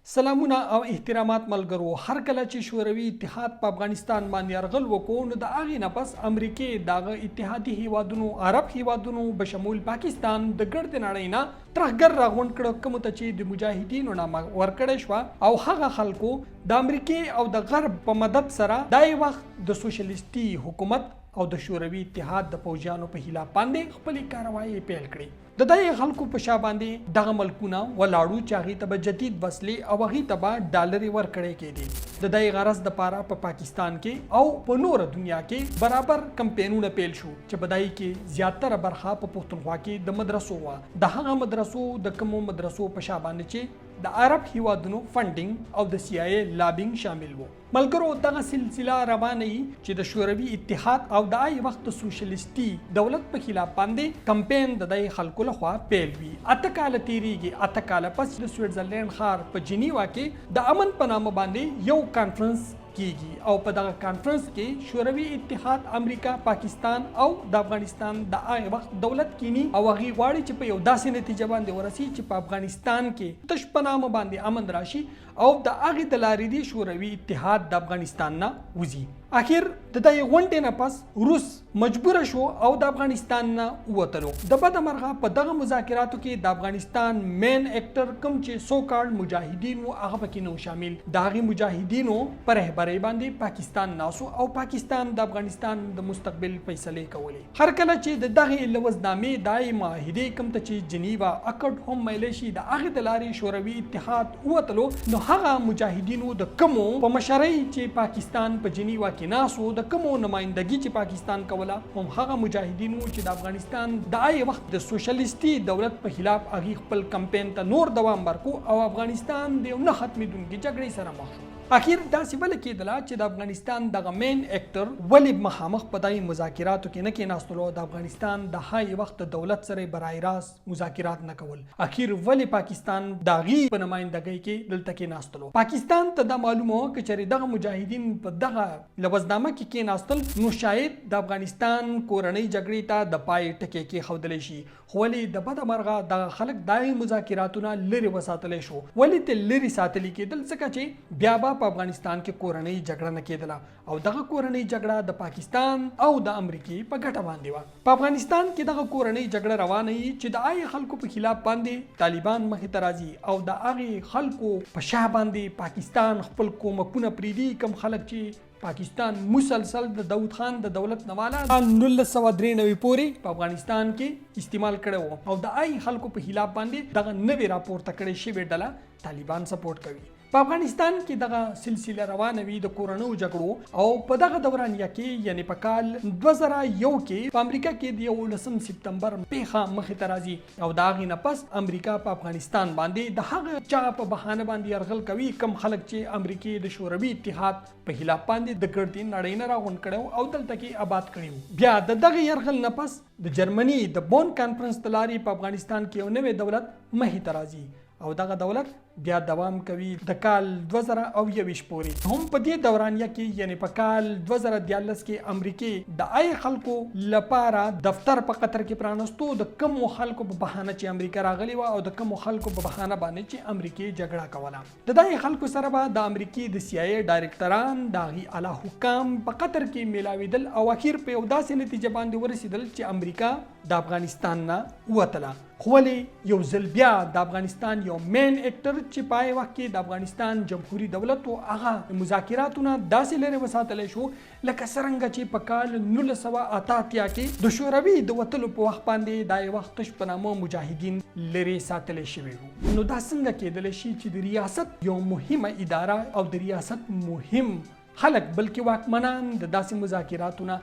سلامونه او احترامات ملګرو، هر کله چې شوروي اتحاد په افغانستان باندې یرغل وکړ نو د هغې نه پس امریکې دغه اتحادي هیوادونو عرب هیوادونو بشمول پاکستان د ګرد نړۍ نه ترهګر راغونډ کړ، کومو ته چې د مجاهدینو نامه ورکړې شوه او هغه خلکو د امریکې او د غرب په مدد سره دای وخت د سوشلیستي حکومت او د شوروي اتحاد د پوځیانو په خلاف باندې خپلې کاروایي پیل کړې. د دای خلکو په شا باندې دغه ملکونه ولاړو چې هغې ته به جدید وسلې او هغې ته به ډالرې ورکړې کېدې. د دای غرض دپاره په پاکستان کې او په نوره دنیا کې برابر کمپینونه پیل شو چې په دای کې زیاتره برخه په پښتونخوا کې د مدرسو وه. د هغه مدرسو د کومو مدرسو په شا باندې چې د عرب هیوادونو فنډینګ او د CIA لابینګ شامل وو. ملګرو، دغه سلسله روانه وي چې د شوروي اتحاد او د هغې وخت د سوشلیستي دولت په خلاف باندې کمپین د دغې خلکو لخوا پیل وي. 8 کاله تیریږي. 8 کاله پس د سویټزرلینډ ښار په جنیوا کې د امن په نامه باندې یو کانفرنس کیږي او په دغه کانفرنس کې شوروي اتحاد، امریکا، پاکستان او د افغانستان د هغه وخت دولت کینی او هغه غواړي چې په یو داسې نتیجه باندې ورسي چې په افغانستان کې تش په نامه باندې امن راشي او د هغه د لارې دی شوروي اتحاد د افغانستان نه وځي. اخر د دې غونډې نه پس روس مجبور شو او د افغانستان نه ووتلو. د بده مرغه په دغه مذاکراتو کې د افغانستان مین اکټر کوم چې سو کارډ مجاهدین او هغه پکې نو شامل. د هغې مجاهدینو پر رهبرۍ باندې پاکستان ناسو او پاکستان د افغانستان د مستقبل فیصلې کولې. هر کله چې د دغه لوزنامې دای معاهدې کوم ته چې جنیوا اکټ هم ویلی شي د هغې د لارې شوروي اتحاد ووتلو، نو هغه مجاهدینو د کومو په مشرۍ چې پاکستان په جنیوا کې ناسو د کومو نمائندګي چې پاکستان کوله هم هغه مجاهدینو چې د افغانستان د هغې وخت د سوشلیستي دولت په خلاف هغې خپل کمپین ته نور دوام ورکو او افغانستان د یو نه ختمېدونکي جګړې سره مخ شو. اخر داسې بله کېدله چې د افغانستان دغه مین اکټر ولې مخامخ په دغې مذاکراتو کې نه کېناستلو، د افغانستان د هغې وخت د دولت سره برای راست مذاکرات نه کول. اخر ولې پاکستان د هغې په نمایندګۍ کې دلته کېناستلو. پاکستان ته دا معلومه وه که چېرې دغه مجاهدین په دغه لوزنامه کې کېناستل نو شاید د افغانستان کورنۍ جګړې ته د پای ټکی کېښودلی شي. خو ولې د بده مرغه دغه خلک دغې مذاکراتونه لرې وساتلی شو. ولې ته لرې ساتلي کېدل؟ ځکه چې بیا به په افغانستان کې کورنۍ جګړه نه کېدله او دغه کورنۍ جګړه د پاکستان او د امریکې په ګټه باندې وه. په افغانستان کې دغه کورنۍ جګړه روانه وي چې د هغې خلکو په خلاف باندې طالبان مخې ته راځي او د هغې خلکو په شا باندې پاکستان خپل کومکونه پرېږدي. کوم خلک چې پاکستان مسلسل د داود خان د دولت نواله 1993 پورې په افغانستان کې استعمال کړی و او د هغې خلکو په خلاف باندې دغه نوې راپورته کړې شوې ډله طالبان سپورټ کوي. په افغانستان کې دغه سلسله روانه وي د کورنیو جګړو او په دغه دورانیه کې یعنی په کال 2001 کې په امریکا کې د 11 سپتمبر پیښه مخې ته راځي او د هغې نه پس امریکا په افغانستان باندې د هغه چا په بهانه باندې یرغل کوي کوم خلک چې امریکې د شوروي اتحاد په خلاف باندې د ګردې نړۍ نه راغونډ کړی او دلته کې آباد کړي. بیا د دغه یرغل نه پس د جرمني د بون کانفرنس د لارې په افغانستان کې یو نوی دولت مخې ته راځي او دغه دولت بیا دوام کوي د کال 2021 پورې. هم په دې دورانیه کې یعنی په کال 2014 کې امریکې د هغې خلکو لپاره دفتر په قطر کې پرانستو د کومو خلکو په بهانه چې امریکا راغلې وه او د کومو خلکو په بهانه باندې چې امریکې جګړه کوله. د دغې خلکو سره به د امریکې د CIA ډایرکټران د هغې اعلی حکام په قطر کې میلاوېدل او اخر په یو داسې نتیجه باندې ورسېدل چې امریکا د افغانستان نه ووتله. خو ولې یو ځل بیا د افغانستان یو مین اکټر چې په هغې وخت کې د افغانستان جمهوري دولت و هغه مذاکراتونه داسې لرې وساتلی شو لکه څرنګه چې په کال 1988 کې د شوروي د وتلو په وخت باندې د هغې وخت تش په نامه مجاهدین لرې ساتلی شوي وو. نو دا څنګه کېدلی شي چې د ریاست یو مهمه اداره او د ریاست مهم خلک بلکې واکمنان د داسې مذاکراتونه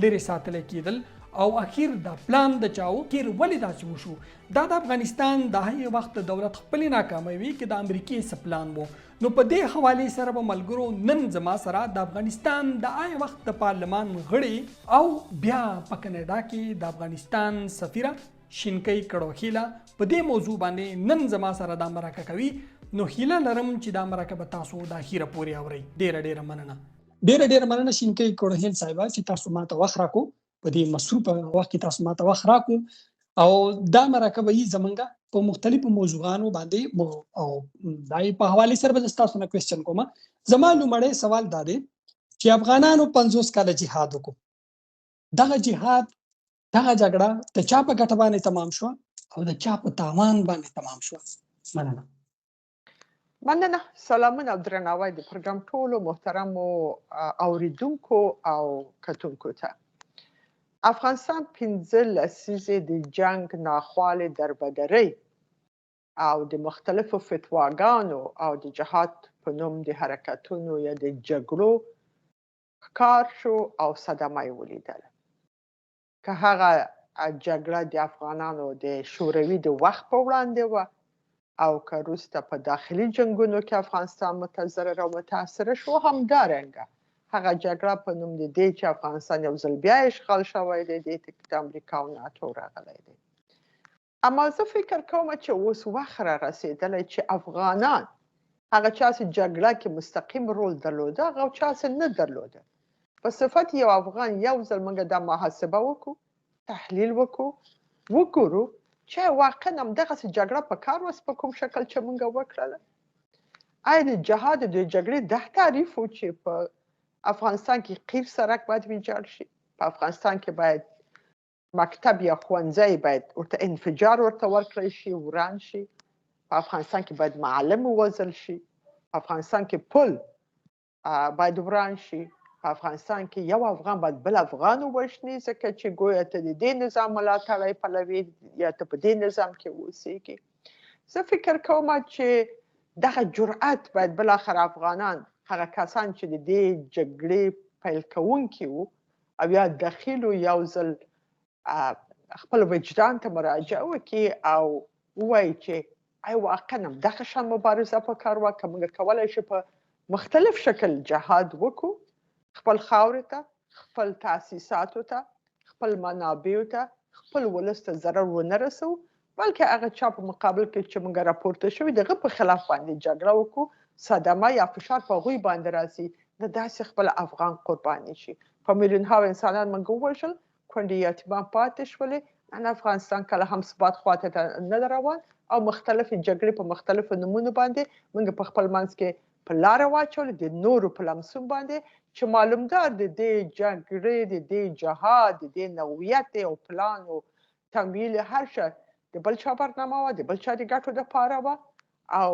لرې ساتلی کېدل او اخیر د پلان د چاو کیر ولې داسې وشو؟ دا د افغانستان د هغې وخت د دولت خپلې ناکاموي کې د امریکې څه پلان و. نو په دې حوالې سره به ملګرو نن زما سره د افغانستان د هغې وخت د پارلمان غړي او بیا په کاناډا کې د افغانستان سفیره شینکۍ کړوخیله په دې موضوع باندې نن زما سره دا مرکه کوي. نو هیله لرم چې دا مرکه به تاسو د اخیره پورې اورئ. ډېره مننه. ډېره مننه شینکۍ کړوخیل صاحبه چې تاسو ماته وخت راکړو. په دې مصروفه وخت کې تاسو ماته وخت راکړو او دا مرکه یې زمونږ په مختلفو موضوعانو باندې او دای په حواله سره به تاسو نه کوېسچن کوم. زما لومړی سوال دا دی چې افغانانو 50 کاله جهاد وکړو. دغه جهاد دغه جګړه د چا په ګټه باندې تمام شو او د چا په تاوان باندې تمام شو؟ مننه. مننه. سلامونه او درناوی د پروګرام ټولو محترمو اوریدونکو او کتونکو ته. افغانستان 15 لسیزې د جنگ، ناخوالې، دربدرۍ او د مختلفو فتواګانو او د جهاد په نوم د حرکتونو یا د جګړو ښکار شو او صدمه یې ولیدله. که هغه جګړه د افغانانو د شوروي د وخت په وړاندې وه او که وروسته په داخلي جنګونو کې افغانستان متضرر او متاثره شو، همدارنګه هغه جګړه په نوم د دې چې افغانستان یو ځل بیا اشغال شوی دی، دې ته د امریکا او ناټو راغلی دی. اما زه فکر کوم چې اوس وخت رارسېدلی چې افغانان هغه چا چې جګړه کې مستقیم رول درلوده، هغه چا چې نه درلوده، په صفت یو افغان یو ځل موږ دا محاسبه وکړو، تحلیل وګورو چې واقعا همدغسې جګړه په کار وه په کوم شکل چې موږ وکړله. آیا د جهاد د جګړې دا تعریف و چې په افغانستان کې قیر سرک باید ویجاړ شي، په افغانستان کې باید مکتب یا ښوونځی باید ورته انفجار ورته ورکړی شي، وران شي، په افغانستان کې باید معلم ووژل شي، په افغانستان کې پل باید وران شي، په افغانستان کې یو افغان باید بل افغان ووژني ځکه چې ګویا ته د دې نظام ملاتړی پلوي یا ته په دې نظام کې اوسېږي. زه فکر کوم چې دغه جرأت باید بالاخره افغانان، هغه کسان چې د دې جګړې پیل کوونکي وو او یا دخیلو، یو ځل خپل وجدان ته مراجعه وکړي او ووایي چې آیا واقعا همدغه شان مبارزه په کار وه که موږ کولی شو په مختلف شکل جهاد وکړو، خپل خاورې ته، خپل تاسیساتو ته، خپل منابعو ته، خپل ولس ته ضرر ونه رسوو، بلکې هغه چا په مقابل کې چې موږ راپورته شوي دغه په خلاف باندې جګړه وکړو، صدمه یا فشار په هغوی باندې راسي، نه داسې خپل افغان قرباني شي. په میلیونها انسانان موږ ووژل، کونډې یتیمان پاتې شولې. نن افغانستان کله هم ثبات خواته نه ده روان او مختلفې جګړې په مختلفو نومونو باندې موږ په خپل منځ کې په لاره واچولې، د نورو په لمسون باندې چې معلومدار د دې جګړې، د دې جهاد، د دې نوعیت او پلان او تمویل هر څه د بل چا برنامه وه، د بل چا د ګټو دپاره وه او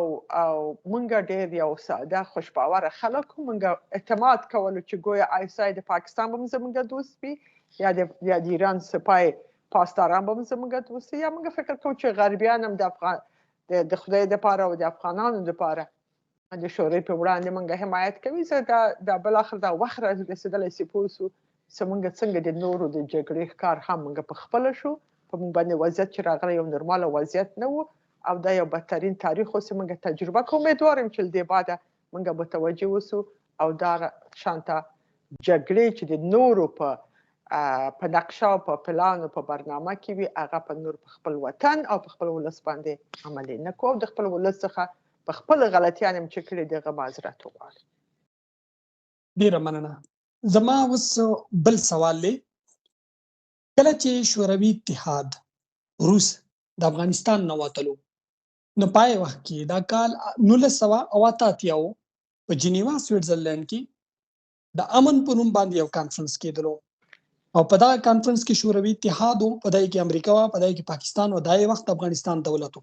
موږ ډېر یو ساده خوشباوره خلک وو. موږ اعتماد کولو چې ګویا آیسای د پاکستان به هم زموږ دوست وي یا د ایران سپای پاسداران به هم زموږ دوست وي، یا موږ فکر کوو چې غربیان هم د خدای دپاره او د افغانانو دپاره د شورۍ په وړاندې موږ حمایت کوي. زه دا بالاخره دا وخت رسېدلی چې پوه سو چې موږ څنګه د نورو د جګړې ښکار هم موږ په خپله شو، په موږ باندې وضعیت چې راغلی یو نورماله وضعیت نه و او دا یو بدترین تاریخ و چې موږ تجربه کوو. امیدوار یم چې له دې بعده موږ متوجه اوسو او دا شانته جګړې چې د نورو په نقشه او په پلان او په برنامه کې وي، هغه په نور په خپل وطن او په خپل ولس باندې عملي نه کوو او د خپل ولس څخه په خپل غلطیان هم چې کړي دغه معذرت وغواړي. ډیره مننه. زما اوس بل سوال دی، کله چې شوروي اتحاد روس د افغانستان نه وتلو نو پای وخت کې دا کال 1988 په جنیوا سویټزرلند کې د امن په نوم باندې یو کانفرنس کېدلو او په دا کانفرنس کې شوروي اتحاد و، په دای کې امریکا و، په دای کې پاکستان و، دای وخت افغانستان دولت و.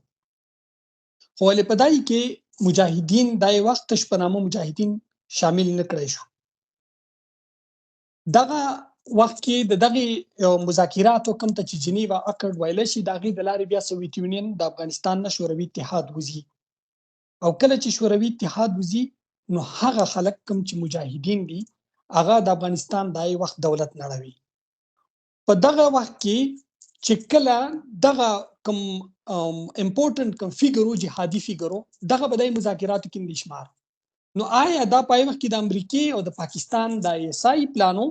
خو ولې په دای کې مجاهدین دای وخت تش په نامه مجاهدین شامل نه کړی شو. دغه وخت کې دغه مذاکراتو کوم ته چې جنیوا اکړ ویل شي، دغه د لارې بیا سوویت یونین د افغانستان نه شوروي اتحاد وزي او کله چې شوروي اتحاد وزي نو هغه خلک کوم چې مجاهدین دي هغه د افغانستان دای وخت دولت نړوي. په دغه وخت کې چې کله دغه کوم امپورټنت کوم فیګرو جهادي فیګرو دغه بدای مذاکراتو کې نشمار، نو آیا دا پای وخت کې د امریکای او د پاکستان د ایسای پلانو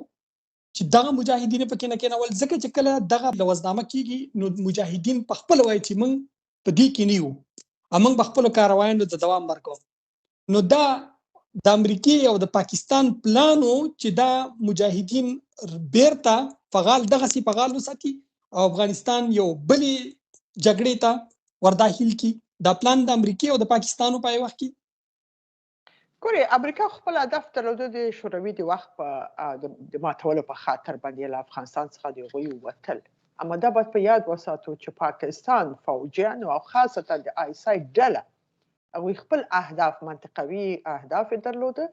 چې دغه مجاهدین پکې نه کېنول، ځکه چې کله دغه لوزنامه کېږي نو مجاهدین په خپل وایي چې موږ په دې کې نه یو، موږ په خپلو کاروایانو ته دوام ورکوو. نو دا د امریکای او د پاکستان پلانو چې دا مجاهدین بیرته فعال دغسې فعال وساتي او افغانستان یو بلې جګړې ته ورداخل کی دا پلان د امریکای او د پاکستان په وخت کې ګوري امریکا خپل هدف درلوده د شوروي د وخت په د ماتولو په خاطر باندې له افغانستان څخه د هغوی وتل. اما دا باید په یاد وساتو چې پاکستان فوجیان او خاصتا د آیسای ډله هغوی خپل اهداف منطقوي اهداف درلوده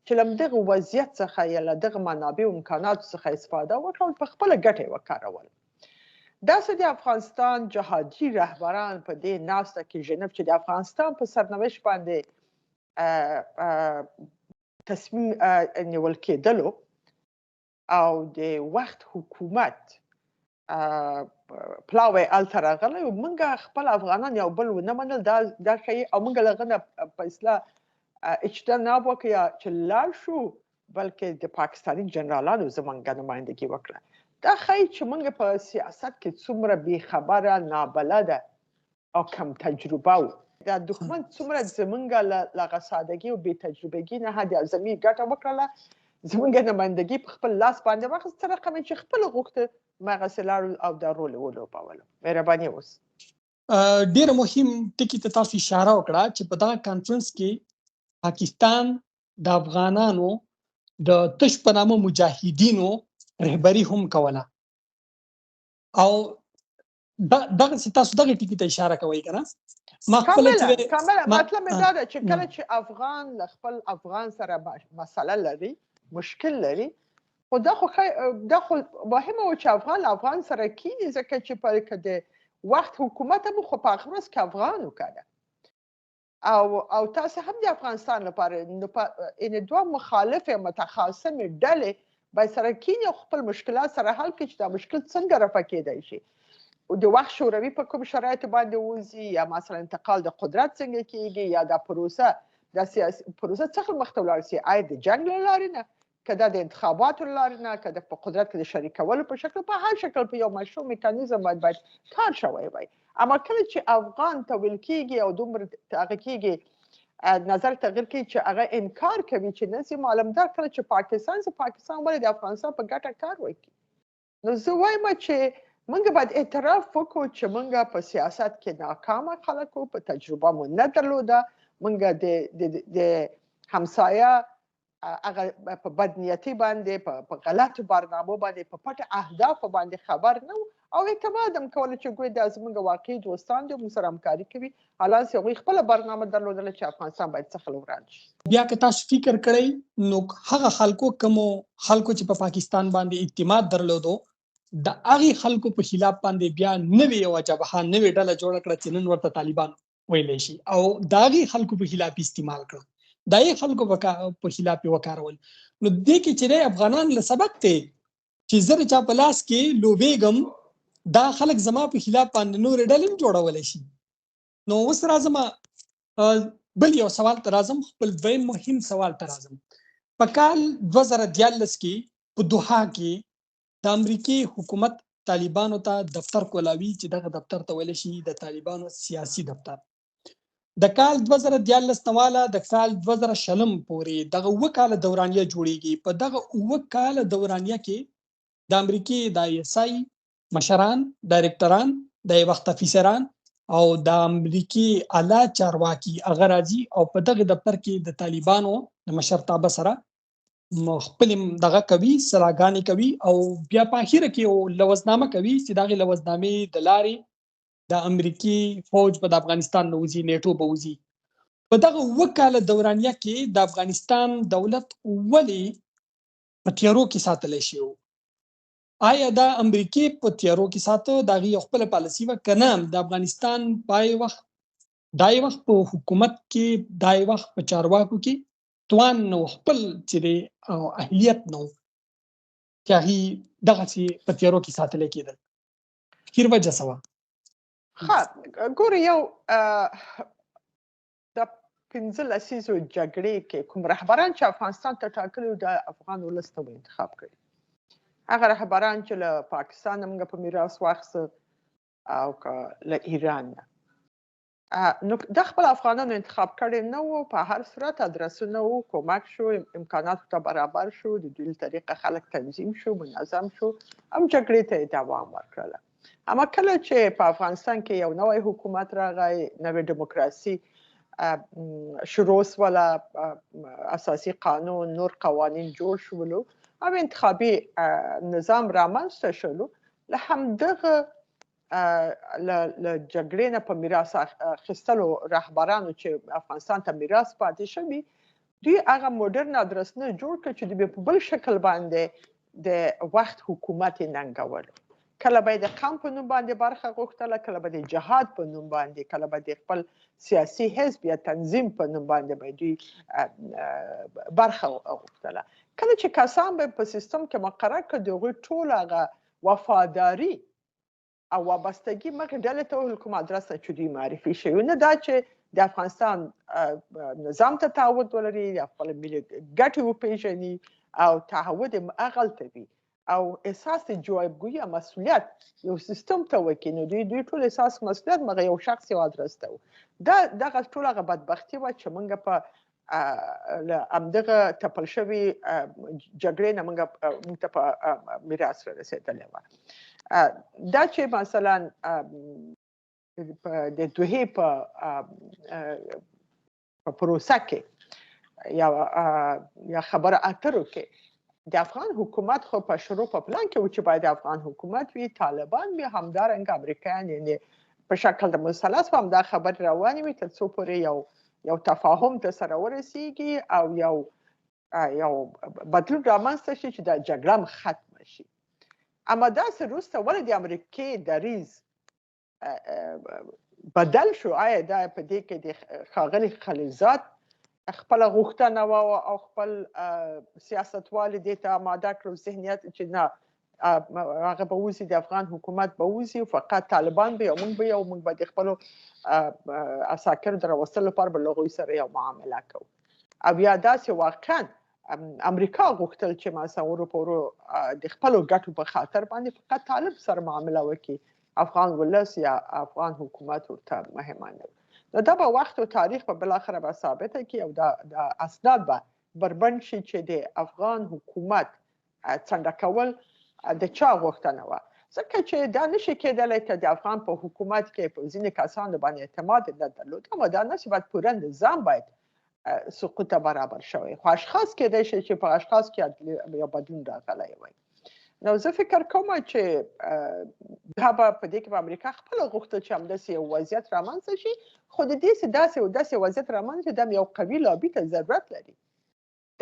چې له دغه وضعیت څخه یا له دغه منابع او امکاناتو څخه استفاده وکړه او په خپله ګټه یې وکارول. داسې د افغانستان جهادي رهبران په دې ناسته کې ژنب چې د افغانستان په سرنوشت باندې تصمیم نیول کېدلو او د وخت حکومت پلاوی هلته راغلی او موږ خپل افغانان یو بل ونه منل دا ښیي او موږ له هغه نه په اصطلاح اجتناب وکړو چې لاړ شو بلکې د پاکستاني جنرالانو زموږ نمایندګي وکړه. دا ښیي چې موږ په سیاست کې څومره بېخبره نابلده او کم تجربه وو. دا دښمن څومره زموږ له هغه سادګي او بې تجربګي نه حد اعظمي ګټه وکړله زموږ نمایندګي په خپل لاس باندې واخیست تر رقم چې خپل غوښته مغسې لاړو او دا رول یې ولوبولو. مهرباني اوس ډېر مهم ټکي ته تاسو اشاره وکړه چې په دغه کانفرنس کې پاکستان د افغانانو د تش په نامه مجاهدینو رهبري هم کوله او دغه تاسو دغه ټکي ته اشاره کوئ که نه کامله مطلب مې دا ده چې کله چې افغان له خپل افغان سره مسله لري مشکل لري خو دا خو مهمه و چې افغان له افغان سره کینی ځکه چې په د وخت حکومت هم خو په هغه ورځ کې افغان وکړه او تاسو هم د افغانستان لپاره یعنې دوه مخالفې متخاصمې ډلې باید سره کینی او خپل مشکلات سره حل کړي چې دا مشکل څنګه رفع کېدای شي. د وخت شوروي په کوم شرایطو باندې وځي یا مثلا انتقال د قدرت څنګه کېږي یا دا پروسه د سیاسي پروسه څخه مخته ولاړ شي آیا د جنګ له لارې نه که دا د انتخاباتو له لارې نه که د په قدرت کې د شریکولو په شکل په هر شکل په یو مشروع میکانیزم باید کار شوی وای. اما کله چې افغان ته ویل کېږي او دومره هغه کېږي نظر تغییر کوي چې هغه انکار کوي چې نسي معلومدار کله چې پاکستان ولې د افغانستان په ګټه کار وکړي. نو زه وایم چې موږ باید اعتراف وکړو چې موږ په سیاست کې ناکامه خلک وو په تجربه مو نه درلوده موږ د همسایه هغه په بدنیتي باندې په غلطو برنامو باندې په پټ اهدافو باندې خبر نه وو او اعتماد هم کوله چې ګویا دا زموږ واقعي دوستان دي موږ سره همکاري کوي حالانکه هغوی خپله برنامه درلودله چې افغانستان باید څخه وران شي. بیا که تاسو فکر کړئ نو هغه کومو خلکو چې په پاکستان باندې اعتماد درلودو د هغې خلکو په خلاف باندې بیا نوې یوه جبهه نوې ډله جوړه کړه چې نن ورته طالبان ویلی شي او د هغې خلکو په خلاف استعمال کړه د هغې خلکو په خلاف یې وکارول. نو دې کې چې دی افغانان له سبق دی چې زه د چا په لاس کې لوبېږم دا خلک زما په خلاف باندې نورې ډلې هم جوړولی شي. نو اوس راځم بل یو سوال ته راځم خپل دویم مهم سوال ته راځم. په کال 2014 کې په دوحه کې د امریکای حکومت طالبانو ته دفتر کولاوي چې دغه دفتر ته ویل شي د طالبانو سیاسي دفتر. د کال 2014 نه واله د کال 2020 پورې دغه 9 کاله دورانیه جوړیږي. په دغه 9 کاله دورانیه کې د امریکای د آیسای مشران ډایرکټران د وخت افیسران او د امریکای اعلی چارواکي هغه راځي او په دغه دفتر کې د طالبانو د مشرتابه سره خپل دغه کوي سلاګانې کوي او بیا په اخره کې یو لوزنامه کوي چې دغه لوزنامې د لارې د امریکای فوج په افغانستان نه وځي نیټو به وځي. په دغه 9 کاله دورانیه کې د افغانستان دولت ولې په تیارو کې ساتلی شي؟ آیا دا امریکای په تیارو کې ساتو د هغې خپله پالیسي وه که نه د افغانستان دای وخت په حکومت کې دای وخت په چارواکو کې توان نو خپل چې دی او اهلیت نو چې هغې دغسې په تیارو کې ساتلی کېدل. خیر وجه څه وه؟ ښه ګوره یو د 15 لسیزو جګړې کې کوم رهبران چې افغانستان ته ټاکلي د افغان ولس ته انتخاب کړي هغه رهبران چې له پاکستان موږ په میراث واخیسته او که له ایران نه نو د خپل افغانانو انتخاب کړي نه وو په هر صورت ادرسونه وو کومک شو امکاناتو ته برابر شو د دوی له طریقه خلک تنظیم شو منظم شو هم جګړې ته دوام ورکړله. اما کله چې په افغانستان کې یو نوی حکومت راغی، نوې دیموکراسي شروع ولا اساسي قانون نور قوانین جوړ شولو او انتخابي نظام رامنځته شولو، له همدغه له جګړې نه په میراث اخیستلو رهبرانو چې افغانستان ته میراث پاتې شوي، دوی هغه موډرن ادرسونه جوړ کړ چې دوی په بل شکل باندې د وخت حکومت یې ننګولو. کله به د قوم په نوم باندې برخه غوښتله، کله به د جهاد په نوم باندې، کله به د خپل سیاسي حزب یا تنظیم په نوم باندې به دوی برخه غوښتله. کله چې کسان به په سیستم کې مقرر کړ، د هغوی ټول هغه وفاداري او وابستګي مګر ډلې ته ویل کوم ادرس چې دوی معرفي شوي، نه دا چې د افغانستان نظام ته تعهد ولري یا خپل ملي ګټې وپېژني او تعهد یې هغلته وي او احساس جوابګویي او مسؤلیت یو سیستم ته وکړي، نو دوی ټول احساس مسؤلیت مګر یو شخص یو ادرس ته و. دغه ټول هغه بدبختي وه چې موږ په له همدغه تپل شوي جګړې نه موږ ته په میراث رارسېدلې وه. دا چې مثلا د دوحې په پروسه کې یا خبره اترو کې د افغان حکومت خو په شروع په پلان کې و چې باید افغان حکومت وي، طالبان وي، همدارنګه امریکایان، یعنې په شکل د مثلث په همدا خبرې روانې وي تر څو پورې یو تفاهم ته سره ورسیږي او یو بدلون رامنځته شي چې دا جګړه ختمه شي. اما داسې وروسته ولې د امریکې دریځ بدل شو؟ آیا دا په دې کې د ښاغلي خلیلزاد خپل غوښتنه او خپل سیاستوال دې ته آماده کړو ذهنیت چې نه هغه به وځي، د افغان حکومت به وځي، فقط طالبان به یو موږ به یو موږ به د خپلو عساکرو د راوستلو لپاره به له هغوی سره یو معامله کوو. او یا داسې واقعا امریکا غوښتل چې مثلا ورو په ورو د خپلو ګټو په خاطر باندې فقط طالب سره معامله وکړي، افغان ولس یا افغان حکومت ورته مهمه نه وي. نو دا به وخت او تاریخ په بالاخره به ثابته کړي او دا اسناد به بربند شي چې د افغان حکومت څنډه کول د چا غوښتنه وه. ځکه چې دا نشي کېدلی چې د افغان په حکومت کې په ځینې کسانو باندې اعتماد نه درلود، اما دا نه چې باید پوره نظام باید سقوط ته برابر شوی، خو اشخاص کېدای شي چې په اشخاص کې یو بدلون راغلی وای. نو زه فکر کوم چې دا به په دې کې به امریکا خپله غوښتل چې همداسې یو وضعیت رامنځته شي، خو د دې داسې وضعیت رامنځته دا یو قوي لابي ته ضرورت لري.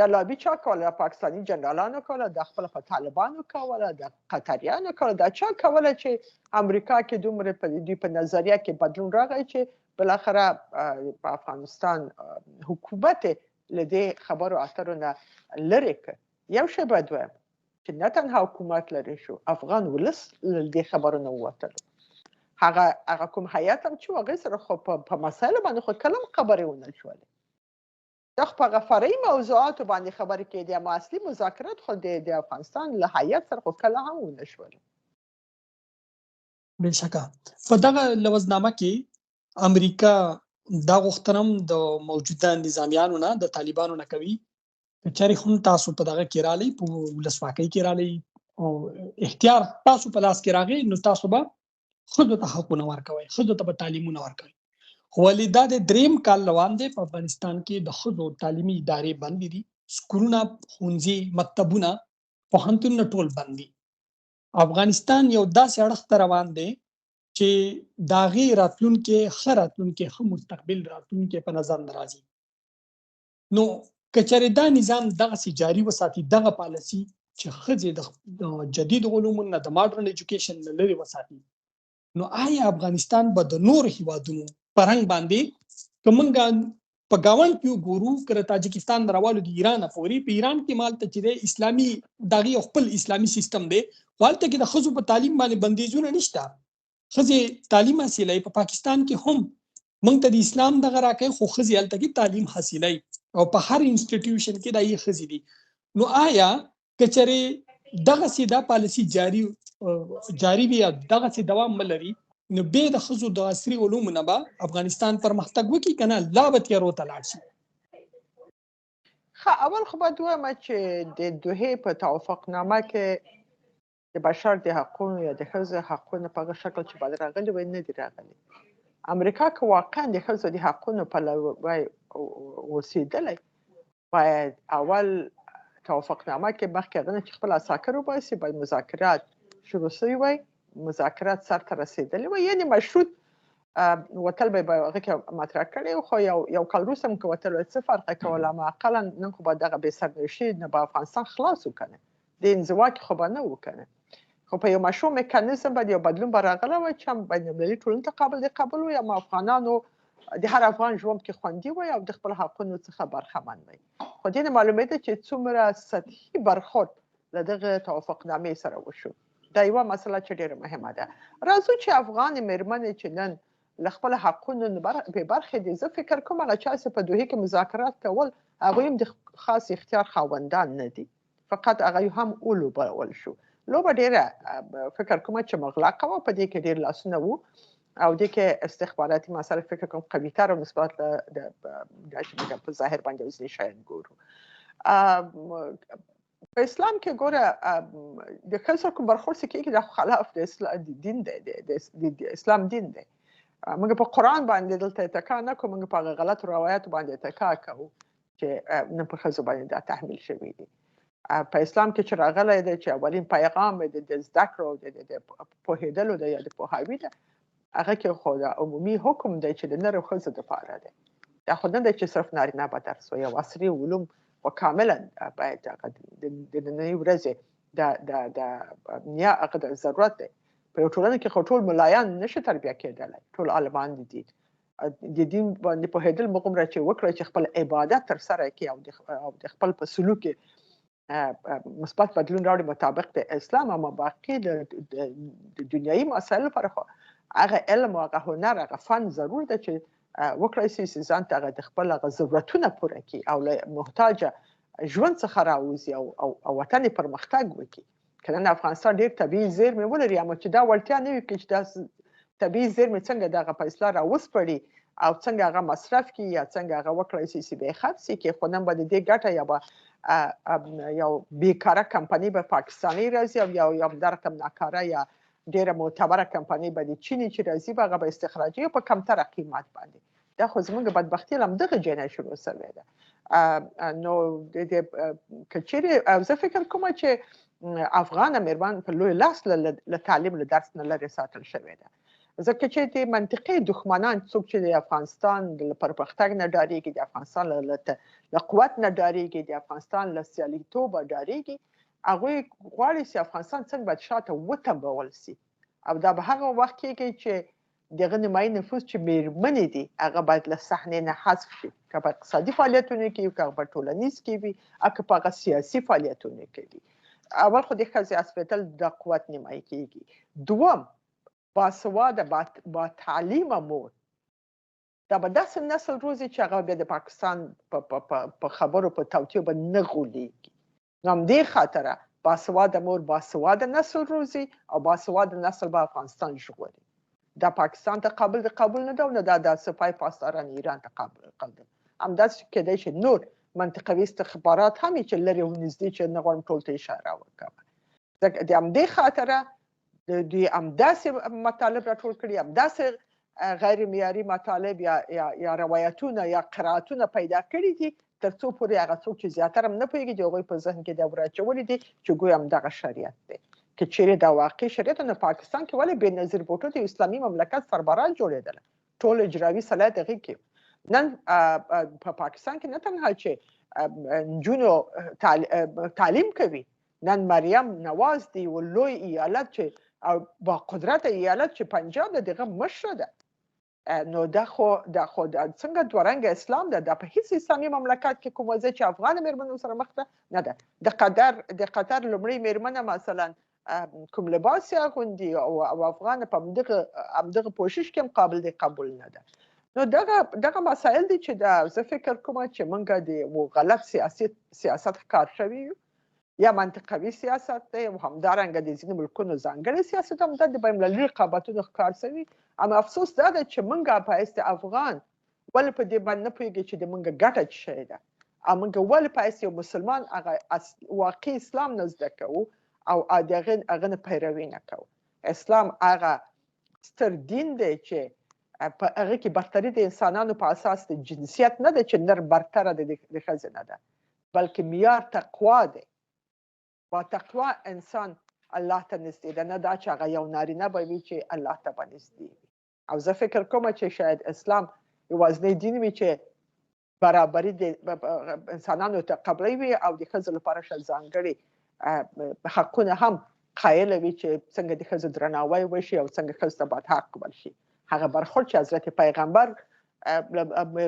دا لابي چا کوله؟ پاکستاني جنرالانو کوله، د خپل په طالبانو کوله، د قطریانو کوله، دا چا کوله چې امریکا کې دومره په دوی په نظریه کې بدلون راغی چې بالاخره په افغانستان حکومت له دې خبرو اترو نه لرې کړ. یو شی باید ووایم چې نه تنها حکومت لرې شو، افغان ولس له دې خبرو نه ووتلو. هغه کوم هیات هم چې هغوی سره خو په مسایلو باندې خو کله هم خبرې ونه شولې. دا خو په هغه فرعي موضوعاتو باندې خبرې کېدې، اما اصلي مذاکرات خو د افغانستان له هیات سره خو کله هم ونه شولې. بېشکه په دغه لوزنامه کې امریکا دا غوښتنه هم د موجوده نظامیانو نه د طالبانو نه کوي که چېرې هم تاسو په دغه کې رالی، په ولسواکۍ کې رالی او اختیار تاسو په لاس کې راغی، نو تاسو به ښځو ته حقونه ورکوئ، ښځو ته به تعلیمونه ورکوئ. خو ولې دا د دریم کال روان دی په افغانستان کې د ښځو تعلیمي ادارې بندې دي، سکولونه، ښوونځي، مکتبونه، پوهنتونونه ټول بند دي. افغانستان یو داسې اړخ ته روان دی چې د هغې راتلونکی ښه راتلونکی، ښه مستقبل راتلونکی په نظر نه راځي. نو که چېرې دا نظام دغسې جاري وساتي، دغه پالیسي چې ښځې د جدید علومو نه، د ماډرن ایجوکیشن نه لرې وساتي، نو آیا افغانستان به د نورو هیوادونو په رنګ باندې که موږ په ګاونډ کې وګورو، که د تاجکستان نه راوالو د ایران پورې، په ایران کې مالته چې دی اسلامي د هغې یو خپل اسلامي سیستم دی، خو هلته کې د ښځو په تعلیم باندې بندیزونه نشته، ښځې تعلیم حاصلوي. په پاکستان کې هم موږ ته د اسلام دغه راکوي، خو ښځې هلته کې تعلیم حاصلوي او په هر انسټیټیوشن کې دا یې ښځې دي. نو آیا که چېرې دغسې دا پالیسي جاري وي یا دغسې دوام ولري، نو بیا د ښځو د عصري علومو نه به افغانستان پرمختګ وکړي که نه لا به تیارو ته لاړ شي؟ ښه، اول خو باید ووایم چې د دوحې په توافقنامه کې د بشر د حقونو یا د ښځو حقونو په هغه شکل چې باید راغلي وای نه دي راغلي. امریکا که واقعا د ښځو د حقونو پلوی اوسېدلی باید اول توافقنامه کې مخکې هغه نه چې خپل عساکر وباسي باید مذاکرات شروع شوي وای، مذاکرات سرته رسېدلي وای، یعنې مشروط وتل به هغه کې مطرح کړی خو یو کال وروسته هم که وتل وای څه فرق کوله، اقلا نن خو به دغه بې سرنوشتي نه به افغانستان خلاص وکنه، د انزوا کې خو به نه وکنه، خو په یو مشروع میکانیزم باندې یو بدلون به راغلی وای چې هم بین المللي ټولنې ته قابل د قبول وي، اما افغانانو د هر افغان ژوند کې خوندي وي او د خپل حقونو څخه برخمن وي. خو دې نه معلومېده چې څومره سطحي برخورد له دغه توافقنامې سره وشو. دا یوه مسله چې ډېره مهمه ده. راځو چې افغان مېرمنې چې نن له خپل حقونو بې برخې دي، زه فکر کوم هغه چا چې په دوحې کې مذاکرات کول هغوی هم د خاص اختیار خاوندان نه دي، فقط هغوی هم ولوبول شو. لوبه ډېره فکر کوم چې مغلقه وه، په دې کې ډېر لاسونه وو او دې کې استخباراتي مسایل فکر کوم قوی‌تر او نسبت د چې په ظاهر باندې ځینې شیان ګورو. په اسلام کې ګوره د ښځو کوم برخورد چې کېږي دا خلاف د دین دی، د اسلام دین دی. موږ په قرآن باندې دلته اتکا نه کوو، موږ په هغه غلطو روایاتو باندې اتکا کوو چې نن په ښځو باندې دا تحمیل شوي دي. په اسلام کې چې راغلی دی چې اولین پیغام د زده کړو د پوهېدلو دی یا د پوهاوي ده، هغه کې خو د عمومي حکم دی چې د نر او ښځو دپاره دی. دا خو نه دی چې صرف نارینه به درس وایي، او عصري علوم خو کاملا باید د نننۍ ورځې د هغه د ضرورت دی. په یو ټولنه کې خو ټول ملایان نشي تربیه کېدلی، ټول عالمان دي. د دین باندې پوهېدل هغومره چې وکړی چې خپل عبادت ترسره کړي او د خپل په سلوک کې مثبت بدلون راوړي مطابق د اسلام، اما باقي د دنیایي مسایلو لپاره خو هغه علم او هغه هنر هغه فن ضرور ده چې وکړی شي چې ځان ته د خپل هغه ضرورتونه پوره کړي او له محتاجه ژوند څخه راوځي او وطن یې پرمختګ وکړي. که نن افغانستان ډېر طبیعي زیرمې ولري، اما چې دا وړتیا نه وي چې دا طبیعي زیرمې څنګه دغه په اصلاح راوسپړي او څنګه هغه مصرف کړي یا څنګه هغه وکړی شي چې بې خرڅ کړي، خو نن به د دې ګټه یا به یو بیکاره کمپنۍ به پاکستاني راځي او یو همدغه کم ناکاره یا ډېره معتبره کمپنۍ به د چیني چې راځي به هغه به استخراجي او په کمتره قیمت باندې. دا خو زموږ بدبختي له همدغه ځای نه شروع شوې ده. نو که چیرې زه فکر کوم چې افغانه مېرمن په لوی لاس له تعلیم له درس نه لرې ساتل شوې ده، ځکه چې د منطقي دښمنان څوک چې د افغانستان له پرمختګ نه ډارېږي، د افغانستان له قوت نه ډارېږي، د افغانستان له سیالیتوبه ډارېږي، هغوی غواړي چې افغانستان څنګه باید شاته وتمبول سي او دا به هغه وخت کېږي چې دغه نیمایي نفوس چې مېرمنې دي هغه باید له صحنې نه حذف شي، که په اقتصادي فعالیتونو کې وي، که په ټولنیز کې وي، او که په هغه سیاسي فعالیتونو کې وي. اول خو د ښځې اسپېدل د قوت نیمایي کېږي. دوم، باسواده با تعلیمه مور دا به داسې نسل روزي چې هغه بیا د پاکستان په خبرو په توطیو به نه غولېږي. نو همدې خاطره باسواده مور باسواده نسل روزي او باسواده نسل به افغانستان ژغوري. دا پاکستان ته قبول نه ده او نه دا سپاه پاسداران ایران ته قبول ده. همداسې کېدای شي نور منطقوي استخبارات هم چې لرې او نږدې چې نه غواړم ټول ته اشاره وکړم. د همدې خاطره دوی همداسې مطالب راټول کړي، همداسې غیر معیاري مطالب یا روایتونه یا قرائتونه پیدا کړي دي تر څو پورې هغه څوک چې زیاتره هم نه پوهېږي د هغوی په ذهن کې دا وراچولي دي چې ګویا همدغه شریعت دی. که چیرې دا واقعي شریعت نو پاکستان کې ولې بېنظیر بوټو د اسلامي مملکت سربراز جوړېدله، ټول اجرایي صلاحیت هغې کې. نن په پاکستان کې نه تنها چې نجونو تعلیم کوي، نن مریم نواز دی یو لوی ایالت چې او با قدرت ایالت چې پنجاب د دغه مشره ده. نو دا خو څنګه دوه رنګه اسلام ده؟ دا په هیڅ اسلامي مملکت کې کوم وضع چې افغان مېرمنو سره مخ ده نه ده. د قطر لومړۍ مېرمنه مثلا کوم لباس یې اغوندي او افغان په همدغه پوشش کې هم قابل د قبول نه ده. نو دغه مسایل دي چې دا زه فکر کوم چې موږ د غلط سیاست ښکار شوي یو، یا منطقوي سیاست دی او همدارنګه د ځینو ملکونو ځانګړی سیاست هم د بین المللي رقابتونو ښکار شوي. اما افسوس دا ده چې موږ په حیث افغان ولې په دې باندې نه پوهېږو چې د موږ ګټه څه شی ده، او موږ ولې په حیث یو مسلمان هغه واقعي اسلام نه زده کوو او هغه نه پیروي نه کوو. اسلام هغه ستر دین دی چې په هغه کې برتري د انسانانو په اساس د جنسیت نه ده چې نر برتره د ښځې نه ده، بلکې معیار تقوا دی. با تقوا انسان الله ته نږدې ده، نه دا چې هغه یو نارینه به وي چې الله ته به نږدې وي. او زه فکر کوم چې شاید اسلام یوازینی دین وي چې برابري د انسانانو ته قبلوي وي او د ښځو لپاره ځانګړي حقونه هم قایل وي چې څنګه د ښځو درناوی وشي او څنګه ښځو ته باید حق ورکړل شي. هغه برخورد چې حضرت پیغمبر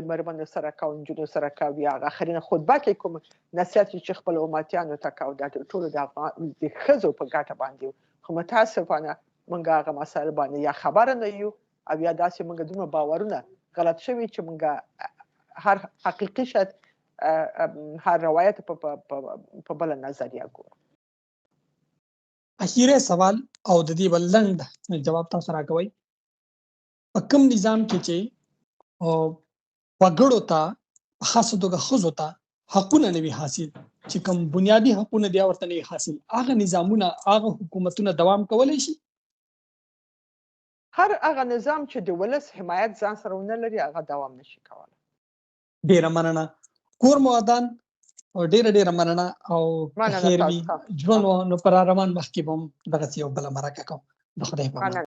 مېرمنو سره کوي، نجونو سره کوي، هغه آخرینه خطبه کې کوم نصیحت چې خپل امتیانو ته کوي دا ټولو د ښځو په ګټه باندې. خو متاسفانه موږ هغه مسایل باندې یا خبره نه یو او یا داسې موږ دومره باورونه غلط شوي چې موږ هر حقیقي شت هر روایت په بله نظریه ګورو. اخیری سوال او د دې بل لنډ جواب تاسو راکوئ. په کوم نظام کې چې وګړو ته په خاصه توګه ښځو ته حقونه نه وي حاصل، چې کوم بنیادي حقونه دي ورته نه وي حاصل، هغه نظامونه هغه حکومتونه دوام کولی شي؟ هر هغه نظام چې د ولس حمایت ځان سره ونه لري هغه دوام نشي کولی. ډیره مننه. کور مو ودان او ډیره مننه او خیر وي ژوند نو پر روان مخکې به هم دغسې یو بله مرکه کوم. د خدای په امان.